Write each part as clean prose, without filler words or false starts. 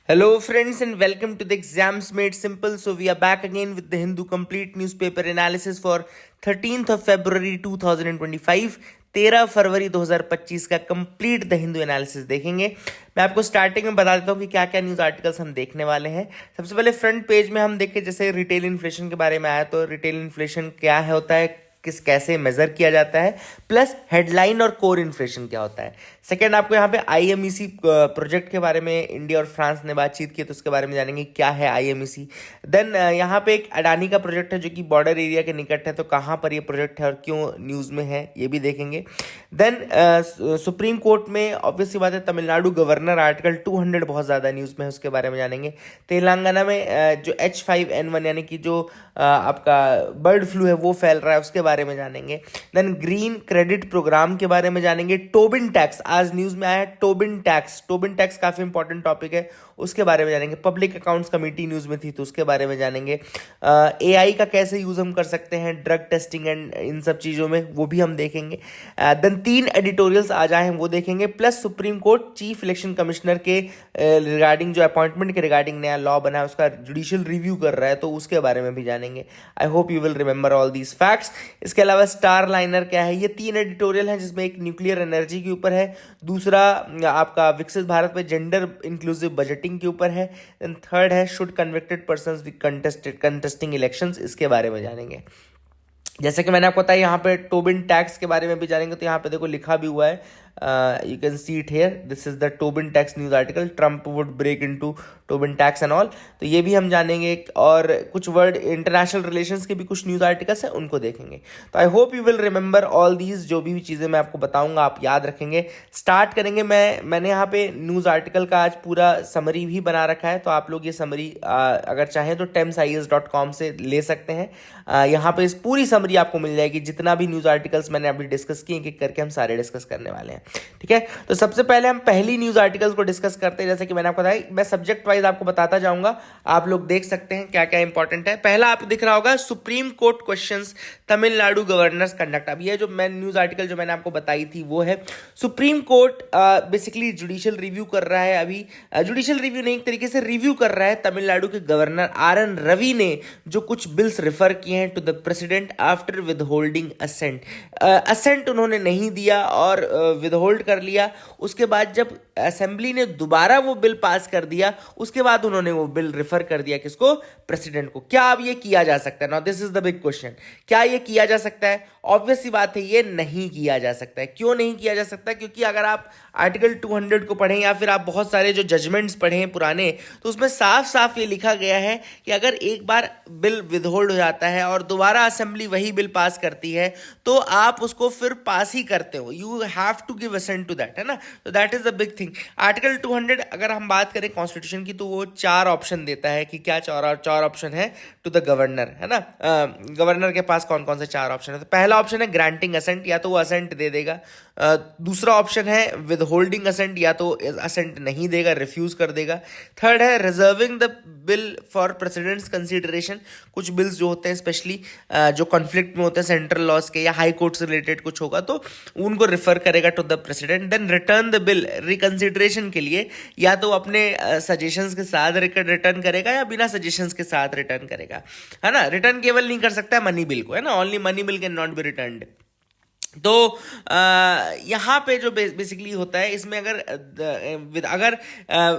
Hello, friends, and welcome to the Exams Made Simple. So, we are back again with the Hindu Complete Newspaper Analysis for 13th of February 2025. 13 फरवरी 2025 का complete the Hindu analysis देखेंगे। मैं आपको starting में बता देता हूँ कि क्या क्या न्यूज़ आर्टिकल्स हम देखने वाले हैं। सबसे पहले फ्रंट पेज में हम देखें, जैसे रिटेल इन्फ्लेशन के बारे में आया, तो रिटेल इन्फ्लेशन क्या है होता है, कैसे मेजर किया जाता है, प्लस हेडलाइन और कोर इन्फ्लेशन क्या होता है। सेकंड, आपको यहाँ पे आईएमईसी प्रोजेक्ट के बारे में इंडिया और फ्रांस ने बातचीत की, तो उसके बारे में जानेंगे क्या है आईएमईसी। देन यहाँ पे एक अडानी का प्रोजेक्ट है जो कि बॉर्डर एरिया के निकट है, तो कहाँ पर ये प्रोजेक्ट है और क्यों न्यूज़ में है, ये भी देखेंगे। देन सुप्रीम कोर्ट में ऑब्वियसली बात है, तमिलनाडु गवर्नर आर्टिकल 200 बहुत ज़्यादा न्यूज़ में है, उसके बारे में जानेंगे। तेलंगाना में जो H5N1 यानी कि जो आपका बर्ड फ्लू है वो फैल रहा है, उसके बारे में जानेंगे। देन ग्रीन क्रेडिट प्रोग्राम के बारे में जानेंगे। टोबिन टैक्स आज न्यूज़ में आया है, टोबिन टैक्स काफ़ी इंपॉर्टेंट टॉपिक है, उसके बारे में जानेंगे। पब्लिक अकाउंट्स कमेटी न्यूज़ में थी, तो उसके बारे में जानेंगे। एआई का कैसे यूज़ हम कर सकते हैं ड्रग टेस्टिंग एंड इन सब चीज़ों में, वो भी हम देखेंगे। देन 3 एडिटोरियल्स आ जाए हैं, वो देखेंगे। Plus supreme court chief election commissioner के रिगार्डिंग जो अपॉइंटमेंट के रिगार्डिंग नया लॉ बना है, उसका जुडिशियल रिव्यू कर रहा है, तो उसके बारे में भी जानेंगे। आई hope you will remember all these facts. इसके अलावा स्टार लाइनर क्या है, ये 3 एडिटोरियल हैं, जिसमें एक न्यूक्लियर एनर्जी के ऊपर है, दूसरा आपका विकसित भारत में जेंडर इंक्लूसिव बजटिंग के ऊपर है, एंड थर्ड है should convicted persons be contesting elections, इसके बारे में जानेंगे। जैसे कि मैंने आपको बताया, यहाँ पे टोबिन टैक्स के बारे में भी जानेंगे, तो यहाँ पे देखो लिखा भी हुआ है, you can see it here, this is the Tobin tax news article, Trump would break into Tobin tax and all, तो ये भी हम जानेंगे। और कुछ वर्ल्ड इंटरनेशनल रिलेशंस के भी कुछ न्यूज़ आर्टिकल्स हैं, उनको देखेंगे। तो I hope you will remember all these, जो भी चीज़ें मैं आपको बताऊंगा आप याद रखेंगे। स्टार्ट करेंगे, मैंने यहाँ पे न्यूज़ आर्टिकल का आज पूरा समरी भी बना रखा है, तो आप लोग ये समरी अगर चाहें तो temsies.com से ले सकते हैं। यहाँ पे इस पूरी समरी आपको मिल जाएगी, जितना भी न्यूज़ आर्टिकल्स मैंने अभी डिस्कस किए, एक एक करके हम सारे डिस्कस करने वाले हैं, ठीक है। तो सबसे पहले हम पहली न्यूज़ आर्टिकल्स को डिस्कस करते हैं। जैसे कि मैंने आपको बताया, मैं सब्जेक्ट वाइज आपको बताता जाऊंगा, आप लोग देख सकते हैं क्या क्या इंपॉर्टेंट है। पहला आपको दिख रहा होगा, supreme court questions Tamil Nadu governors conduct. अब ये जो मैं न्यूज़ आर्टिकल जो मैंने आपको बताई थी वो है, supreme court basically judicial review कर रहा है अभी, जुडिशियल रिव्यू नहीं, एक तरीके से रिव्यू कर रहा है तमिलनाडु के गवर्नर RN रवि ने जो कुछ बिल्स रेफर किए हैं to the president after withholding assent. Assent उन्होंने नहीं दिया और विदहोल्ड कर लिया, उसके बाद जब असेंबली ने दोबारा वो बिल पास कर दिया, उसके बाद उन्होंने वो बिल रेफर कर दिया किसको, प्रेसिडेंट को। क्या अब ये किया जा सकता है? Now this is the big question, क्या ये किया जा सकता है? ऑब्वियस सी बात है, ये नहीं किया जा सकता है। क्यों नहीं किया जा सकता? क्योंकि अगर आप आर्टिकल 200 को पढ़ें या फिर आप बहुत सारे जो जजमेंट्स पढ़ें पुराने, तो उसमें साफ साफ ये लिखा गया है कि अगर एक बार बिल विदहोल्ड हो जाता है और दोबारा असेंबली वही बिल पास करती है, तो आप उसको फिर पास ही करते हो, you have to give assent to that, है ना। तो that is the big thing. Article 200 अगर हम बात करें कॉन्स्टिट्यूशन की, तो वो 4 ऑप्शन देता है कि क्या 4 ऑप्शन है टू द गवर्नर, है ना। गवर्नर के पास कौन कौन से 4 ऑप्शन है? तो पहला ऑप्शन है ग्रांटिंग असेंट, या तो वो असेंट दे देगा। दूसरा ऑप्शन है विदहोल्डिंग असेंट, या तो असेंट नहीं देगा, रिफ्यूज कर देगा। थर्ड है reserving the bill for president's consideration, कुछ बिल्स जो होते हैं स्पेशली जो कॉन्फ्लिक्ट में होते हैं सेंट्रल लॉज के या हाई कोर्ट से रिलेटेड कुछ होगा, तो उनको रिफर करेगा to the president. Then return the bill reconsideration के लिए, या तो अपने सजेशंस के साथ रिटर्न करेगा या बिना सजेशंस के साथ रिटर्न करेगा, है ना। रिटर्न केवल नहीं कर सकता है मनी बिल को, है ना, only money bill can not be returned. तो यहाँ पे जो बेसिकली होता है, इसमें अगर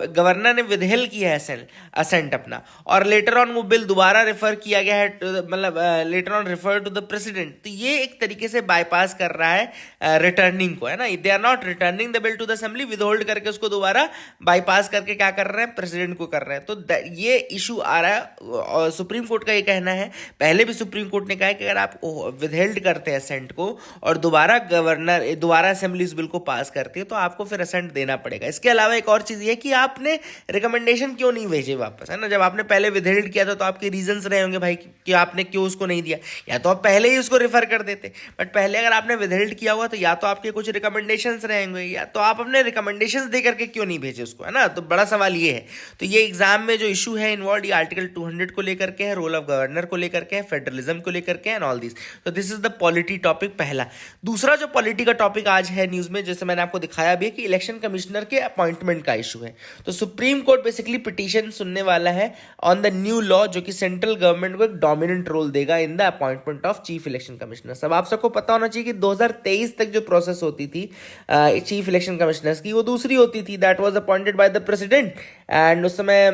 गवर्नर ने विदहेल किया है असेंट अपना, और लेटर ऑन वो बिल दोबारा रेफर किया गया है, मतलब later on refer to the president, तो ये एक तरीके से बाईपास कर रहा है रिटर्निंग को, है ना। They are not returning the bill to the assembly, withhold करके उसको दोबारा बाईपास करके क्या कर रहे हैं, प्रेसिडेंट को कर रहे हैं। तो ये इशू आ रहा है, और सुप्रीम कोर्ट का ये कहना है, पहले भी सुप्रीम कोर्ट ने कहा है कि अगर आप विदहेल्ड करते हैं असेंट को और दोबारा असेंबली इस बिल को पास करती है, तो आपको फिर असेंट देना पड़ेगा। इसके अलावा एक और चीज ये कि आपने रिकमेंडेशन क्यों नहीं भेजे वापस, है ना। जब आपने पहले विदहेल्ड किया था, तो आपके रीजंस रहे होंगे भाई कि आपने क्यों उसको नहीं दिया, या तो आप पहले ही उसको रेफर कर देते, बट पहले अगर आपने विदहेल्ड किया हुआ, तो या तो आपके कुछ रिकमेंडेशंस रहे होंगे, या तो आप अपने रिकमेंडेशंस दे करके क्यों नहीं भेजे उसको, है ना। तो बड़ा सवाल ये है। तो ये एग्जाम में जो इशू है इन्वॉल्व, ये आर्टिकल 200 को लेकर के है, रोल ऑफ गवर्नर को लेकर के है, फेडरलिज्म को लेकर के, एंड ऑल दिस। तो this is the polity topic पहला। दूसरा जो पॉलिटी का टॉपिक आज है न्यूज में, जैसे मैंने आपको दिखाया भी है कि इलेक्शन कमिश्नर के अपॉइंटमेंट का इशू है। तो सुप्रीम कोर्ट बेसिकली पिटीशन सुनने वाला है ऑन द न्यू लॉ जो कि सेंट्रल गवर्नमेंट को एक डोमिनेंट रोल देगा in the appointment of chief election commissioner. सब आप सबको पता होना चाहिए कि 2023 तक जो प्रोसेस होती थी चीफ इलेक्शन कमिश्नर्स की, वो दूसरी होती थी, that was appointed by the president, and उस समय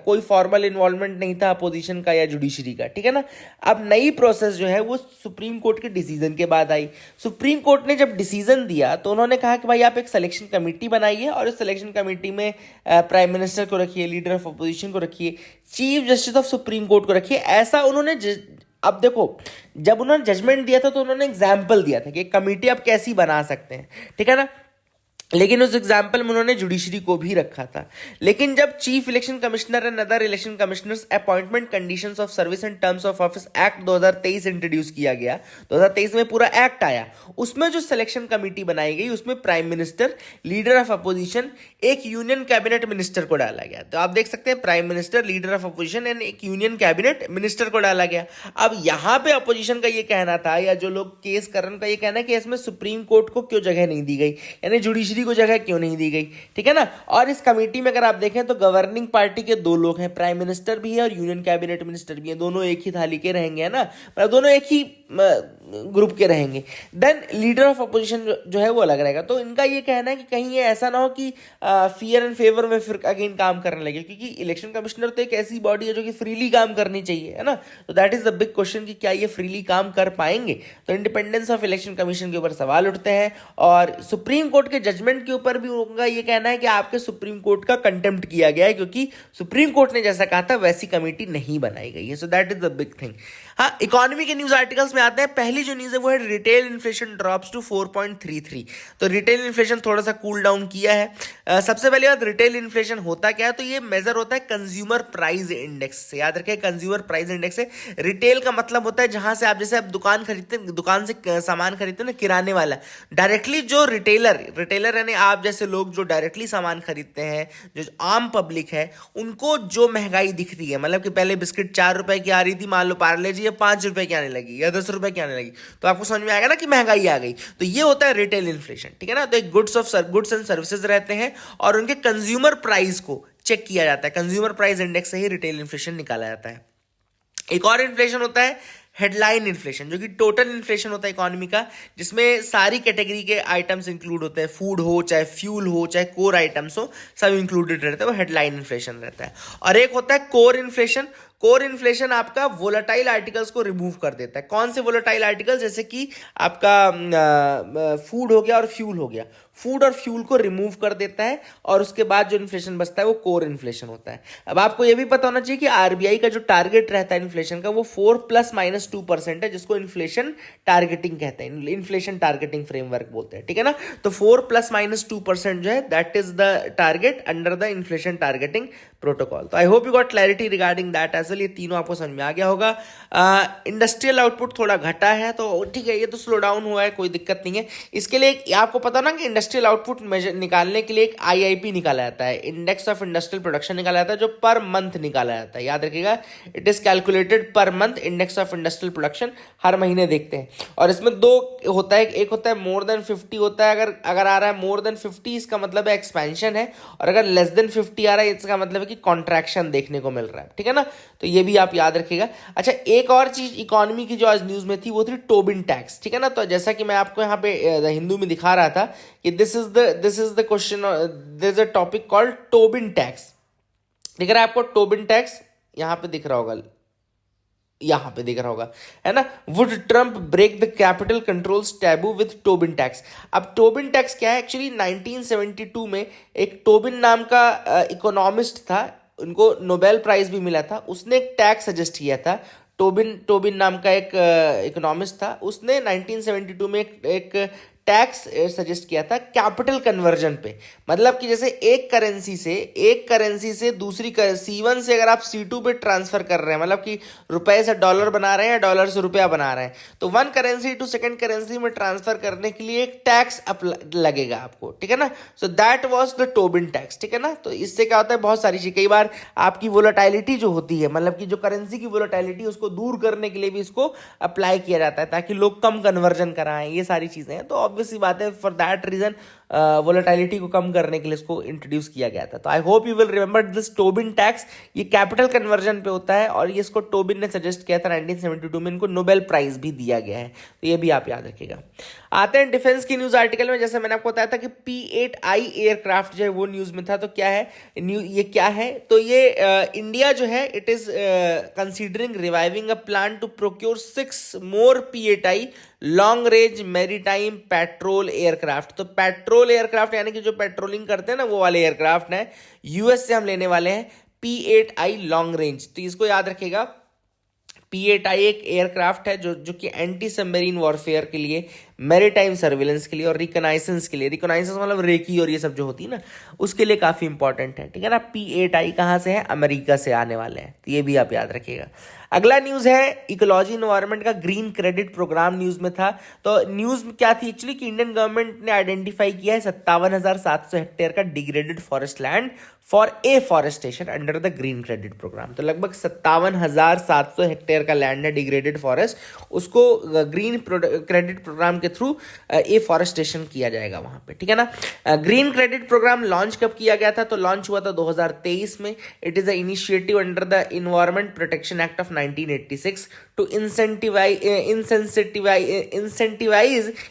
कोई फॉर्मल इन्वॉल्वमेंट नहीं था अपोजिशन का या जुडिशरी का, ठीक है ना। अब नई प्रोसेस जो है वो सुप्रीम कोर्ट के डिसीजन के बाद आई। सुप्रीम कोर्ट ने जब डिसीजन दिया तो उन्होंने कहा कि भाई आप एक सिलेक्शन कमेटी बनाइए और इस सिलेक्शन कमेटी में प्राइम मिनिस्टर को रखिए, लीडर ऑफ अपोजिशन को रखिए, chief justice of supreme court को रखिए। ऐसा उन्होंने अब देखो, जब उन्होंने जजमेंट दिया था तो उन्होंने एग्जाम्पल दिया था कि एक कमेटी आप कैसी बना सकते हैं, ठीक है ना। लेकिन उस एग्जाम्पल में उन्होंने जुडिशरी को भी रखा था। लेकिन जब chief election commissioner and other election commissioners appointment conditions of service and terms of office act 2023 introduce किया गया, 2023 में पूरा एक्ट आया, उसमें जो सिलेक्शन कमेटी बनाई गई उसमें prime minister, leader of opposition, एक यूनियन कैबिनेट मिनिस्टर को डाला गया। तो आप देख सकते हैं prime minister, leader of opposition and एक यूनियन कैबिनेट मिनिस्टर को डाला गया। अब यहां पे अपोजिशन का ये कहना था, या जो लोग केस कर रहे हैं उनका ये कहना है कि इसमें सुप्रीम कोर्ट को क्यों जगह नहीं दी गई, यानी जुडिशरी को जगह क्यों नहीं दी गई, ठीक है ना। और इस कमेटी में अगर आप देखें तो गवर्निंग पार्टी के दो लोग हैं, प्राइम मिनिस्टर भी है और यूनियन कैबिनेट मिनिस्टर भी है, दोनों एक ही थाली के रहेंगे, है ना, मतलब दोनों एक ही ग्रुप के रहेंगे। देन लीडर ऑफ अपोजिशन जो है वो अलग रहेगा। तो इनका ये कहना है कि कहीं ये ऐसा ना हो कि फियर एंड फेवर में फिर अगेन काम करने लगे, क्योंकि इलेक्शन कमिश्नर तो एक ऐसी बॉडी है जो कि फ्रीली काम करनी चाहिए, है ना। तो that is the big question कि क्या ये फ्रीली काम कर पाएंगे। तो इंडिपेंडेंस ऑफ इलेक्शन कमीशन के ऊपर सवाल उठते हैं, और सुप्रीम कोर्ट के जजमेंट के ऊपर भी उनका ये कहना है कि आपके सुप्रीम कोर्ट का कंटेम्प्ट किया गया है, क्योंकि सुप्रीम कोर्ट ने जैसा कहा था वैसी कमेटी नहीं बनाई गई है। So that is the big thing. हाँ, इकोनॉमी के न्यूज आर्टिकल्स में आते हैं। पहली जो न्यूज है वो है रिटेल इन्फ्लेशन ड्रॉप्स टू 4.33। तो रिटेल इन्फ्लेशन थोड़ा सा कूल डाउन किया है। सबसे पहले बात, रिटेल इन्फ्लेशन होता क्या है, तो ये मेजर होता है कंज्यूमर प्राइस इंडेक्स से। याद रखें, कंज्यूमर प्राइस इंडेक्स से। रिटेल का मतलब होता है जहां से आप, जैसे आप दुकान खरीदते हैं, दुकान से सामान खरीदते हैं ना, किराने वाला, डायरेक्टली जो रिटेलर यानी आप जैसे लोग जो डायरेक्टली सामान खरीदते हैं, जो आम पब्लिक है, उनको जो महंगाई दिख रही है, मतलब कि पहले बिस्किट 4 रुपए की आ रही थी, मान लो पार्ले जी 5 रुपए की आने लगी या 10 रुपए की आने लगी, तो आपको समझ में आएगा ना कि महंगाई आ गई। तो ये होता है रिटेल इन्फ्लेशन, ठीक है ना। तो एक गुड्स एंड सर्विसेज रहते हैं और उनके कंज्यूमर प्राइस को चेक किया जाता है, कंज्यूमर प्राइस इंडेक्स से ही रिटेल इन्फ्लेशन निकाला जाता है। एक और इन्फ्लेशन होता है हेडलाइन इन्फ्लेशन, जो कि टोटल इन्फ्लेशन होता है इकोनॉमी का, जिसमें सारी कैटेगरी के आइटम्स इंक्लूड होते हैं, फूड हो चाहे फ्यूल हो चाहे कोर आइटम्स हो, सब इंक्लूडेड रहता है, वो हेडलाइन इन्फ्लेशन रहता है। और एक होता है कोर इन्फ्लेशन। कोर इन्फ्लेशन आपका वोलेटाइल आर्टिकल्स को रिमूव कर देता है। कौन से वोलेटाइल आर्टिकल्स, जैसे कि आपका फूड हो गया और फ्यूल हो गया, फूड और फ्यूल को रिमूव कर देता है, और उसके बाद जो इन्फ्लेशन बचता है वो कोर इन्फ्लेशन होता है। अब आपको ये भी पता होना चाहिए कि आरबीआई का जो टारगेट रहता है इन्फ्लेशन का, वो 4+-2% है, जिसको इन्फ्लेशन टारगेटिंग कहते हैं, इन्फ्लेशन टारगेटिंग फ्रेमवर्क बोलते हैं, ठीक है ना। तो 4+-2% जो है, that is the target under the inflation targeting protocol. तो I hope you got clarity regarding that as well. ये तीनों आपको समझ में आ गया होगा। इंडस्ट्रियल आउटपुट थोड़ा घटा है, तो ठीक है, ये तो स्लो डाउन हुआ है, कोई दिक्कत नहीं है। इसके लिए आपको पता ना कि इंडस्ट्रियल आउटपुट मेजर निकालने के लिए एक आईआईपी निकाला जाता है, इंडेक्स ऑफ इंडस्ट्रियल प्रोडक्शन निकाला जाता है, जो पर मंथ निकाला जाता है। याद रखिएगा, it is calculated per month, index of industrial production हर महीने देखते हैं। और इसमें दो होता है, एक होता है मोर देन 50 होता है, अगर आ रहा है मोर देन 50 इसका मतलब है एक्सपेंशन है, और अगर लेस देन 50 आ रहा है इसका मतलब है कि कॉन्ट्रैक्शन देखने को मिल रहा है, ठीक है ना। तो ये भी आप याद रखिएगा। अच्छा, एक और चीज इकोनॉमी की जो आज न्यूज में थी वो थी टोबिन टैक्स, ठीक है ना। तो जैसा कि मैं आपको यहाँ पे हिंदू में दिखा रहा था कि this is the question, there is a topic called Tobin tax. दिख रहा है आपको टोबिन टैक्स, यहाँ पे दिख रहा होगा, है ना। Would Trump break the capital controls taboo with Tobin tax. अब टोबिन टैक्स क्या है, एक्चुअली 1972 में एक टोबिन नाम का इकोनॉमिस्ट था, उनको नोबेल प्राइज भी मिला था, उसने एक टैक्स सजेस्ट किया था। टोबिन नाम का एक इकोनॉमिस्ट था, उसने 1972 में एक टैक्स सजेस्ट किया था कैपिटल कन्वर्जन पे। मतलब कि जैसे एक करेंसी से दूसरी C1 से अगर आप C2 पे ट्रांसफर कर रहे हैं, मतलब कि रुपए से डॉलर बना रहे हैं या डॉलर से रुपया बना रहे हैं, तो one currency to second currency में ट्रांसफर करने के लिए एक टैक्स लगेगा आपको, ठीक है ना। So that was the Tobin tax, ठीक है ना। तो इससे क्या होता है, बहुत सारी चीज, कई बार आपकी वोलेटिलिटी जो होती है, मतलब कि जो करेंसी की वोलेटिलिटी उसको दूर करने के लिए भी इसको अप्लाई किया जाता है ताकि लोग कम कन्वर्जन कराएं, ये सारी चीजें हैं। तो ऑब्वियसली बात है, फॉर दैट रीजन वोलेटिलिटी को कम करने के लिए इसको इंट्रोड्यूस किया गया था। तो I hope you will remember this Tobin tax. ये कैपिटल कन्वर्जन पे होता है और ये इसको टोबिन ने सजेस्ट किया था 1972 में। इनको नोबेल प्राइज भी दिया गया है, तो ये भी आप याद रखिएगा। आते हैं डिफेंस की न्यूज आर्टिकल में। जैसे मैंने आपको बताया था कि P-8I एयरक्राफ्ट जो है वो न्यूज में था, तो क्या है ये क्या है, तो ये इंडिया जो है it is considering reviving a plan to procure 6 more P-8I long range maritime patrol aircraft. तो पेट्रोल एयरक्राफ्ट यानी कि जो पेट्रोलिंग करते हैं ना, वो वाले एयरक्राफ्ट हैं, यूएस से हम लेने वाले हैं P-8I लॉन्ग रेंज। तो इसको याद रखिएगा, P-8I एक एयरक्राफ्ट है जो कि एंटी सबमरीन वॉरफेयर के लिए, मैरीटाइम सर्विलेंस के लिए और रिकनाइसेंस के लिए, रिकनाइसेंस मतलब रेकी और ये सब जो होती है ना, उसके लिए काफ़ी इंपॉर्टेंट है, ठीक है ना। P-8I कहाँ से है, अमेरिका से आने वाले हैं, तो ये भी आप याद रखिएगा। अगला न्यूज़ है इकोलॉजी इन्वायरमेंट का ग्रीन क्रेडिट प्रोग्राम न्यूज़ में था। तो न्यूज़ में क्या थी एक्चुअली कि इंडियन गवर्नमेंट ने आइडेंटिफाई किया है 57,700 हेक्टेयर का degraded forest land for afforestation under the green credit program. तो लगभग 57,700 हेक्टेयर का लैंड है डिग्रेडेड फॉरेस्ट, उसको ग्रीन क्रेडिट प्रोग्राम के थ्रू एफॉरेस्टेशन किया जाएगा वहां पे, ठीक है ना। ग्रीन क्रेडिट प्रोग्राम लॉन्च कब किया गया था, तो लॉन्च हुआ था 2023 में। It is a initiative under the environment protection act of 1986 to incentivise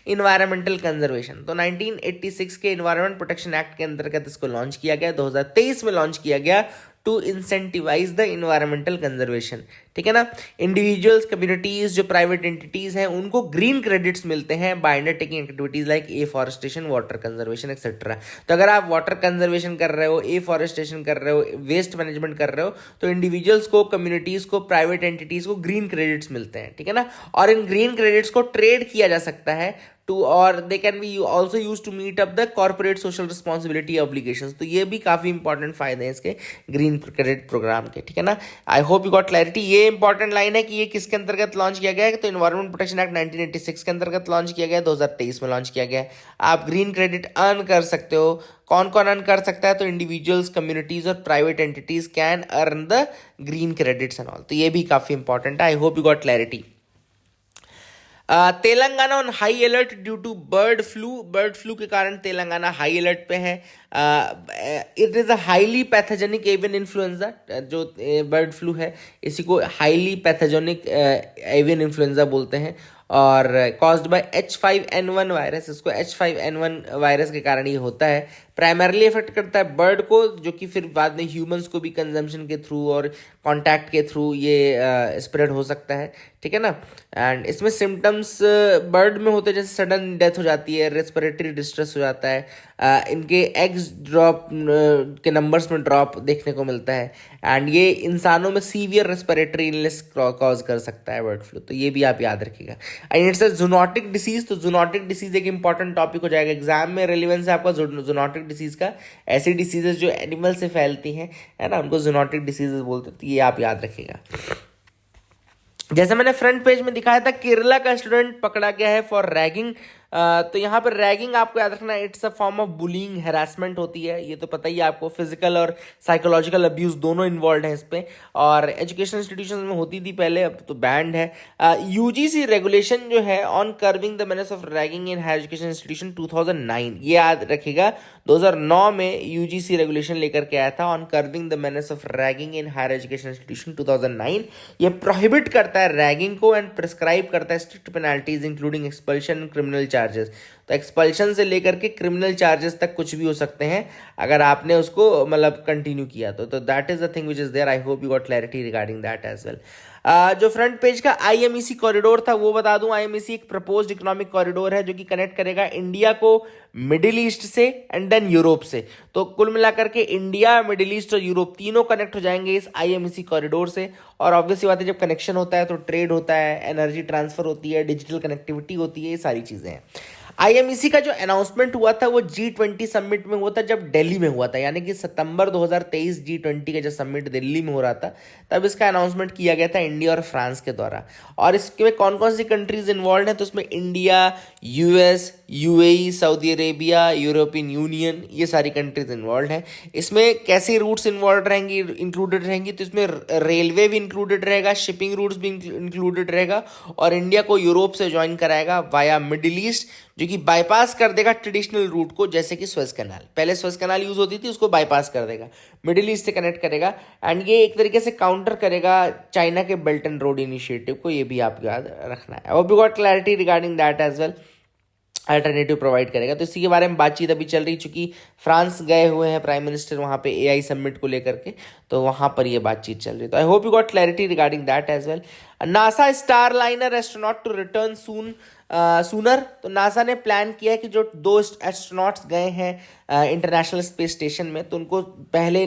environmental conservation. तो 1986 के इन्वायरमेंट प्रोटेक्शन एक्ट के अंतर्गत इसको लॉन्च किया गया, 2023 में लॉन्च किया गया to incentivise the environmental conservation, ठीक है ना। इंडिविजुअल्स, कम्युनिटीज, जो प्राइवेट एंटिटीज हैं, उनको ग्रीन क्रेडिट्स मिलते हैं by undertaking activities like afforestation, water conservation etcetera. तो अगर आप वाटर कंजर्वेशन कर रहे हो, एफॉरेस्टेशन कर रहे हो, वेस्ट मैनेजमेंट कर रहे हो, तो इंडिविजुअल्स को, कम्युनिटीज को, प्राइवेट एंटिटीज को ग्रीन क्रेडिट्स मिलते हैं, ठीक है ना। और इन ग्रीन क्रेडिट्स को ट्रेड किया जा सकता है और they can be also use to meet up the corporate social responsibility obligations. तो ये भी काफी इंपॉर्टेंट फायदे हैं इसके ग्रीन क्रेडिट प्रोग्राम के, ठीक है ना। आई होप यू गॉट क्लैरिटी। ये इंपॉर्टेंट लाइन है कि ये किसके अंतर्गत लॉन्च किया गया है, तो इन्वायरमेंट प्रोटेक्शन एक्ट 1986 के अंतर्गत लॉन्च किया गया है, 2023 में लॉन्च किया गया है। आप ग्रीन क्रेडिट अर्न कर सकते हो। कौन कौन अर्न कर सकता है, तो इंडिविजुअल्स, कम्युनिटीज और private entities can earn the green credits and all. तो ये भी काफी इंपॉर्टेंट है। I hope you got clarity. Telangana on high alert due to bird flu के कारण तेलंगाना हाई अलर्ट पे है। It is a highly pathogenic avian influenza. जो बर्ड फ्लू है इसी को हाईली पैथोजेनिक एवियन इन्फ्लुएंजा बोलते हैं और कॉज्ड बाय H5N1 वायरस। इसको H5N1 वायरस के कारण ये होता है। प्राइमरली इफेक्ट करता है बर्ड को, जो कि फिर बाद में ह्यूमंस को भी कंजम्पशन के थ्रू और कांटेक्ट के थ्रू ये स्प्रेड हो सकता है, ठीक है ना। एंड इसमें सिम्टम्स बर्ड में होते हैं, जैसे सडन डेथ हो जाती है, रेस्पिरेटरी डिस्ट्रेस हो जाता है, इनके एग्स ड्रॉप के नंबर्स में ड्रॉप देखने को मिलता है एंड ये इंसानों में सीवियर रेस्पिरेटरी इलनेस कॉज कर सकता है बर्ड फ्लू। तो ये भी आप याद रखिएगा। And it's a zoonotic disease. तो जूनोटिक डिसीज एक इंपॉर्टेंट टॉपिक हो जाएगा एग्जाम में, रेलिवेंस है आपका जूनोटिक डिसीज का। ऐसी डिसीजेस जो एनिमल से फैलती हैं, है ना, उनको जूनोटिक डिसीजेस बोलते हैं। तो ये आप याद रखिएगा। जैसे मैंने फ्रंट पेज में दिखाया था, केरला का स्टूडेंट पकड़ा गया है फॉर रैगिंग। तो यहाँ पर रैगिंग आपको याद रखना, it's a form of bullying, harassment होती है, ये तो पता ही है आपको। फिजिकल और साइकोलॉजिकल अब्यूज दोनों इन्वॉल्व हैं इस पे, और एजुकेशन इंस्टीट्यूशन में होती थी पहले, अब तो बैंड है। यूजीसी रेगुलेशन जो है on curbing the menace of ragging in higher education institution 2009, ये याद रखिएगा। 2009 में यूजीसी रेगुलेशन लेकर के आया था on curbing the menace of ragging in higher education institution 2009। ये प्रोहिबिट करता है रैगिंग को एंड प्रिस्क्राइब करता है strict penalties including expulsion, criminal charges. तो एक्सपल्शन से लेकर के क्रिमिनल चार्जेस तक कुछ भी हो सकते हैं अगर आपने उसको मतलब कंटिन्यू किया तो that is the thing which is there. I hope you got clarity regarding that as well. जो फ्रंट पेज का IMEC कॉरिडोर था वो बता दूं, IMEC एक प्रपोज्ड इकोनॉमिक कॉरिडोर है जो कि कनेक्ट करेगा इंडिया को मिडिल ईस्ट से एंड देन यूरोप से। तो कुल मिलाकर के इंडिया, मिडिल ईस्ट और यूरोप तीनों कनेक्ट हो जाएंगे इस आईएमईसी कॉरिडोर से। और ऑब्वियसली बात है, जब कनेक्शन होता है तो ट्रेड होता है, एनर्जी ट्रांसफर होती है, डिजिटल कनेक्टिविटी होती है, ये सारी चीज़ें हैं। आईएमईसी का जो अनाउंसमेंट हुआ था वो G20 समिट में हुआ था, जब दिल्ली में हुआ था, यानी कि सितंबर 2023 G20 का जो समिट दिल्ली में हो रहा था, तब इसका अनाउंसमेंट किया गया था इंडिया और फ्रांस के द्वारा। और इसमें कौन कौन सी कंट्रीज इन्वॉल्व हैं, तो उसमें India, US, UAE, Saudi Arabia, European union, ये सारी कंट्रीज इन्वॉल्व हैं। इसमें कैसे रूट्स इन्वॉल्व रहेंगी, इंक्लूडेड रहेंगी, तो इसमें रेलवे भी इंक्लूडेड रहेगा, शिपिंग रूट्स भी इंक्लूडेड रहेगा, और इंडिया को यूरोप से ज्वाइन कराएगा वाया मिडिल ईस्ट, जो कि बाईपास कर देगा ट्रेडिशनल रूट को, जैसे कि स्वेज कैनाल, पहले स्वेज कैनाल यूज होती थी, उसको बाईपास कर देगा, मिडिल ईस्ट से कनेक्ट करेगा। एंड ये एक तरीके से काउंटर करेगा चाइना के बेल्ट एंड रोड इनिशिएटिव को, ये भी आपको याद रखना है। अब we got clarity regarding that as well, alternative provide करेगा। तो इसी के बारे में बातचीत अभी चल रही, चूंकि फ्रांस गए हुए हैं प्राइम मिनिस्टर वहाँ पे एआई समिट को लेकर के, तो वहाँ पर ये बातचीत चल रही है। तो I hope you got clarity regarding that as well. NASA Starliner astronaut to return sooner. तो नासा ने प्लान किया है कि जो 2 एस्ट्रोनॉट्स गए हैं इंटरनेशनल स्पेस स्टेशन में, तो उनको पहले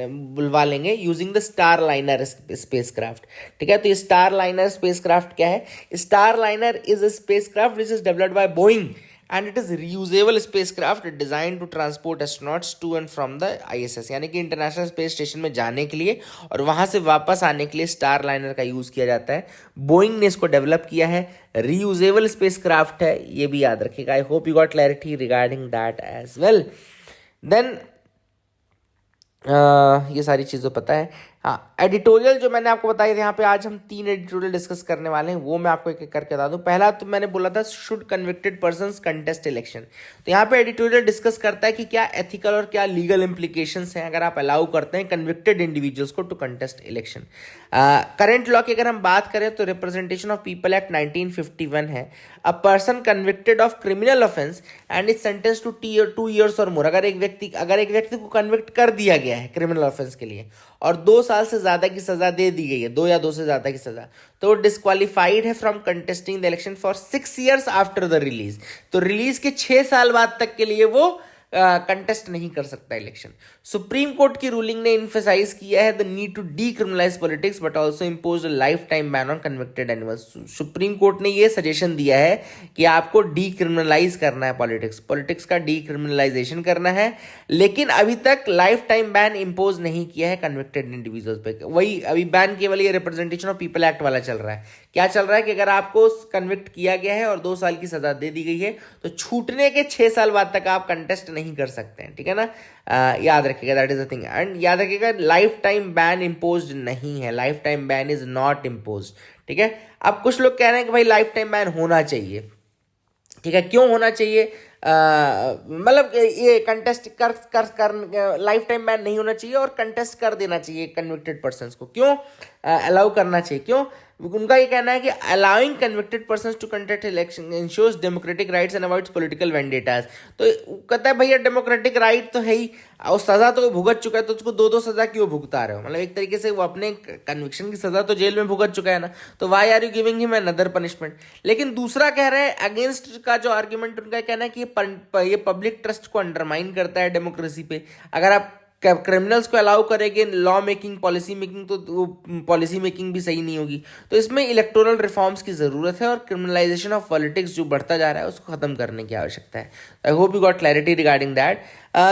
बुलवा लेंगे यूजिंग द स्टारलाइनर स्पेसक्राफ्ट। ठीक है, तो ये स्टारलाइनर स्पेसक्राफ्ट क्या है? Starliner is a spacecraft which is developed by Boeing and it is reusable spacecraft designed to transport astronauts to and from the ISS, यानी कि इंटरनेशनल स्पेस स्टेशन में जाने के लिए और वहां से वापस आने के लिए स्टार लाइनर का यूज किया जाता है। बोइंग ने इसको डेवलप किया है, रीयूजेबल स्पेसक्राफ्ट है, ये भी याद रखिएगा। I hope you got clarity regarding that as well. Then ये सारी चीज़ें पता है। हाँ, एडिटोरियल जो मैंने आपको बताया था, यहाँ पे आज हम 3 एडिटोरियल डिस्कस करने वाले हैं, वो मैं आपको एक एक करके बता दूं। पहला तो मैंने बोला था should convicted persons contest election. तो यहाँ पे एडिटोरियल डिस्कस करता है कि क्या एथिकल और क्या लीगल इम्प्लीकेशंस हैं अगर आप अलाउ करते हैं कन्विक्टेड इंडिविजुअल्स को to contest election. Current law की अगर हम बात करें तो रिप्रेजेंटेशन ऑफ पीपल एक्ट 1951 है। A person convicted of criminal offence and is sentence to 2 years और मोर। अगर एक व्यक्ति को कन्विक्ट कर दिया गया है क्रिमिनल ऑफेंस के लिए और 2 साल से ज्यादा की सजा दे दी गई है, 2 या 2 से ज्यादा की सजा, तो वो डिस्क्वालीफाइड है from contesting the election for 6 years after the release. तो रिलीज के 6 साल बाद तक के लिए वो कंटेस्ट नहीं कर सकता इलेक्शन। सुप्रीम कोर्ट की रूलिंग ने इन्फेसाइज किया है the need to decriminalise politics but also impose a life time ban on convicted animals. Supreme court ने ये सजेशन दिया है कि आपको डीक्रिमिनलाइज करना है पॉलिटिक्स का डीक्रिमिनलाइजेशन करना है, लेकिन अभी तक लाइफ टाइम बैन इम्पोज नहीं किया है कन्विक्टेड इंडिविजुअल्स पे। वही अभी बैन केवल ये रिप्रेजेंटेशन ऑफ पीपल एक्ट वाला चल रहा है। क्या चल रहा है कि अगर आपको कन्विक्ट किया गया है और 2 साल की सजा दे दी गई है तो छूटने के 6 साल बाद तक आप कंटेस्ट नहीं कर सकते हैं। ठीक है ना, याद रखिएगा, that is the thing. And याद रखिएगा लाइफ टाइम बैन इम्पोज्ड नहीं है, life time ban is not imposed. ठीक है, अब कुछ लोग कह रहे हैं कि भाई लाइफ टाइम बैन होना चाहिए। ठीक है, क्यों होना चाहिए? मतलब ये कंटेस्ट कर लाइफ टाइम बैन नहीं होना चाहिए और कंटेस्ट कर देना चाहिए कन्विक्टेड पर्सन्स को। क्यों अलाउ करना चाहिए? क्यों? उनका ये कहना है कि allowing convicted persons to contest election ensures democratic rights and avoids political vendettas. तो कहता है भैया डेमोक्रेटिक राइट तो है ही, और सजा तो वो भुगत चुका है, तो उसको 2-2 सजा क्यों भुगता रहे हो? मतलब एक तरीके से वो अपने कन्विक्शन की सजा तो जेल में भुगत चुका है ना, तो why are you giving him another punishment? लेकिन दूसरा कह रहे हैं अगेंस्ट का जो आर्ग्यूमेंट उनका कहना है कि ये पब्लिक ट्रस्ट को अंडरमाइन करता है डेमोक्रेसी पे। अगर आप क्रिमिनल्स को अलाउ करेंगे लॉ मेकिंग, पॉलिसी मेकिंग, तो पॉलिसी मेकिंग भी सही नहीं होगी। तो इसमें इलेक्टोरल रिफॉर्म्स की जरूरत है और क्रिमिनलाइजेशन ऑफ पॉलिटिक्स जो बढ़ता जा रहा है उसको खत्म करने की आवश्यकता है। I hope you got clarity regarding that.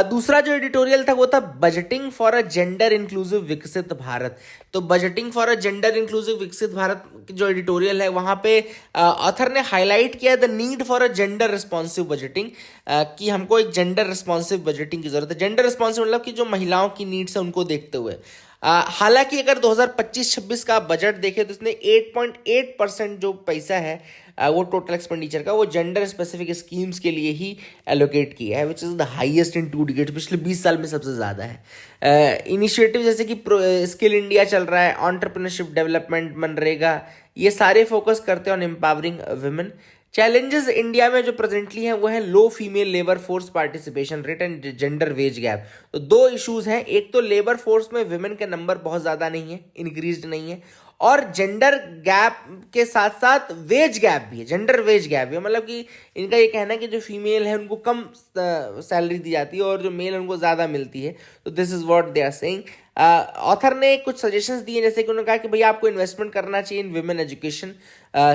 दूसरा जो एडिटोरियल था वो था budgeting for a gender inclusive विकसित भारत। तो budgeting for a gender inclusive विकसित भारत की जो एडिटोरियल है वहां पे ऑथर ने हाईलाइट किया the need for a gender responsive budgeting, कि हमको एक जेंडर रिस्पॉन्सिव बजटिंग की जरूरत है। जेंडर रिस्पॉन्सिव मतलब कि जो महिलाओं की नीड्स है उनको देखते हुए। हालांकि अगर 2025-26 का बजट देखें तो इसने 8.8% जो पैसा है वो टोटल एक्सपेंडिचर का वो जेंडर स्पेसिफिक स्कीम्स के लिए ही एलोकेट किया है, which is the highest in 2 decades। पिछले 20 साल में सबसे ज़्यादा है। इनिशिएटिव जैसे कि स्किल इंडिया चल रहा है, एंटरप्रेन्योरशिप डेवलपमेंट, मनरेगा, ये सारे फोकस करते हैं on empowering women. Challenges India में जो प्रेजेंटली हैं वो है low female labour force participation rate and gender wage gap. तो 2 इश्यूज हैं, एक तो लेबर फोर्स में वुमेन के नंबर बहुत ज़्यादा नहीं है, इंक्रीज नहीं है, और जेंडर गैप के साथ साथ वेज गैप भी है, जेंडर वेज गैप भी है। मतलब कि इनका ये कहना है कि जो फीमेल है उनको कम सैलरी दी जाती है और जो मेल है उनको ज़्यादा मिलती है। तो this is what they are saying. Author ने कुछ सजेशंस दिए, जैसे कि उन्होंने कहा कि भैया आपको इन्वेस्टमेंट करना चाहिए इन विमेन एजुकेशन।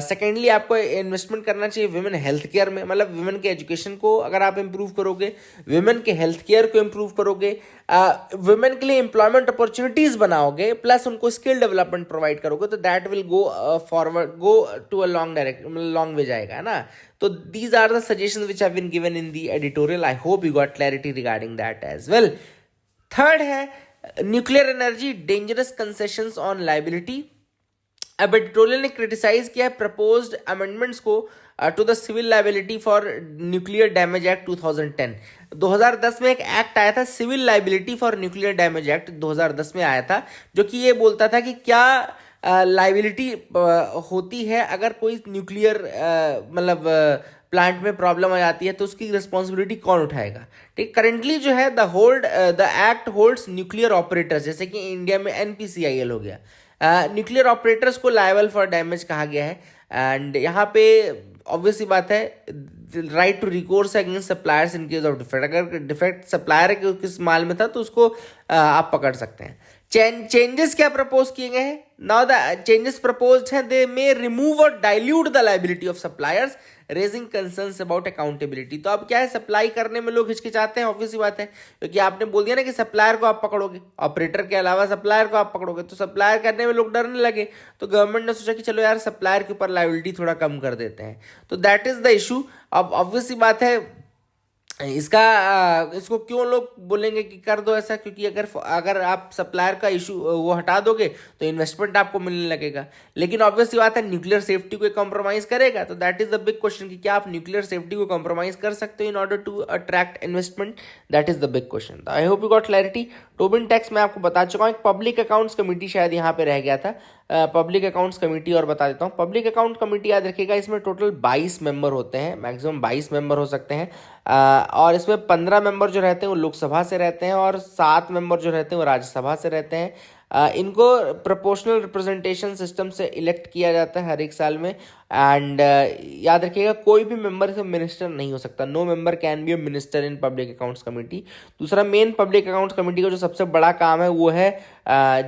सेकेंडली आपको इन्वेस्टमेंट करना चाहिए विमेन हेल्थ केयर में, मतलब विमेन के एजुकेशन को अगर आप इम्प्रूव करोगे, विमेन के हेल्थ केयर को इम्प्रूव करोगे, विमेन के लिए एम्प्लॉयमेंट अपॉर्चुनिटीज़ बनाओगे, प्लस उनको स्किल डेवलपमेंट प्रोवाइड करोगे, तो that will go forward, go to a long way जाएगा, है ना। तो these are the suggestion which have been given in the editorial. I hope you got clarity regarding that as well. Third है nuclear energy dangerous concessions on liability. अब editorial ने criticise किया है proposed amendments को to the civil liability for nuclear damage act 2010। 2010 में एक act आया था, civil liability for nuclear damage act 2010 में आया था, जो कि ये बोलता था कि क्या लाइबिलिटी होती है अगर कोई न्यूक्लियर मतलब प्लांट में प्रॉब्लम आ जाती है तो उसकी रिस्पॉन्सिबिलिटी कौन उठाएगा। ठीक, करेंटली जो है the act holds nuclear operators, जैसे कि इंडिया में NPCIL हो गया, न्यूक्लियर ऑपरेटर्स को लायबल फॉर डैमेज कहा गया है। एंड यहाँ पे ऑब्वियसली बात है, right to recourse against suppliers in case of defect. अगर डिफेक्ट सप्लायर के किस माल में था तो उसको आप पकड़ सकते हैं। चेंजेस क्या प्रपोज किए गए हैं? नाउ द चेंजेस प्रपोज्ड हैं, दे मे रिमूव और dilute the liability of suppliers raising concerns about accountability. तो अब क्या है, सप्लाई करने में लोग हिचकिचाते हैं, ऑब्वियसली बात है, क्योंकि आपने बोल दिया ना कि सप्लायर को आप पकड़ोगे, ऑपरेटर के अलावा सप्लायर को आप पकड़ोगे, तो सप्लायर करने में लोग डरने लगे। तो गवर्नमेंट ने सोचा कि चलो यार सप्लायर के ऊपर लायबिलिटी थोड़ा कम कर देते हैं। तो दैट इज द इशू। अब ऑब्वियसली बात है, इसको क्यों लोग बोलेंगे कि कर दो ऐसा, क्योंकि अगर आप सप्लायर का इशू वो हटा दोगे तो इन्वेस्टमेंट आपको मिलने लगेगा। लेकिन ऑब्वियसली बात है, न्यूक्लियर सेफ्टी को कॉम्प्रोमाइज करेगा, तो that is the big question कि क्या आप न्यूक्लियर सेफ्टी को कॉम्प्रोमाइज कर सकते हो in order to attract investment. That is the big question. I hope you got clarity. Tobin tax मैं आपको बता चुका हूँ, एक पब्लिक अकाउंट्स कमेटी शायद यहाँ पे रह गया था, पब्लिक अकाउंट्स कमेटी, और बता देता हूँ। पब्लिक अकाउंट कमेटी याद रखिएगा, इसमें टोटल 22 मेंबर होते हैं, मैक्सिमम 22 मेंबर हो सकते हैं, और इसमें 15 मेंबर जो रहते हैं वो लोकसभा से रहते हैं और 7 मेंबर जो रहते हैं वो राज्यसभा से रहते हैं। इनको प्रोपोर्शनल रिप्रेजेंटेशन सिस्टम से इलेक्ट किया जाता है हर एक साल में। एंड याद रखिएगा, कोई भी मेंबर से मिनिस्टर नहीं हो सकता, no member can be a minister in public accounts committee. दूसरा, मेन पब्लिक अकाउंट्स कमेटी का जो सबसे बड़ा काम है वो है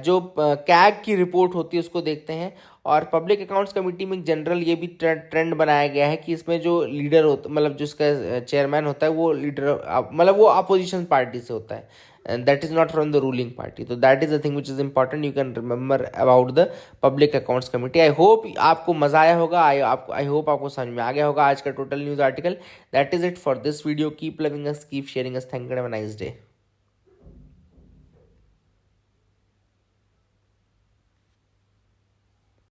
जो कैग की रिपोर्ट होती है उसको देखते हैं। और पब्लिक अकाउंट्स कमेटी में जनरल ये भी ट्रेंड बनाया गया है कि इसमें जो लीडर होता, मतलब जिसका चेयरमैन होता है वो लीडर, मतलब वो अपोजिशन पार्टी से होता है, and that is not from the ruling party. So that is the thing which is important. You can remember about the public accounts committee. I hope आपको मजा आया होगा, I hope आपको समझ में आ गया होगा आज का total news article. That is it for this video. Keep loving us, keep sharing us. Thank you and have a nice day.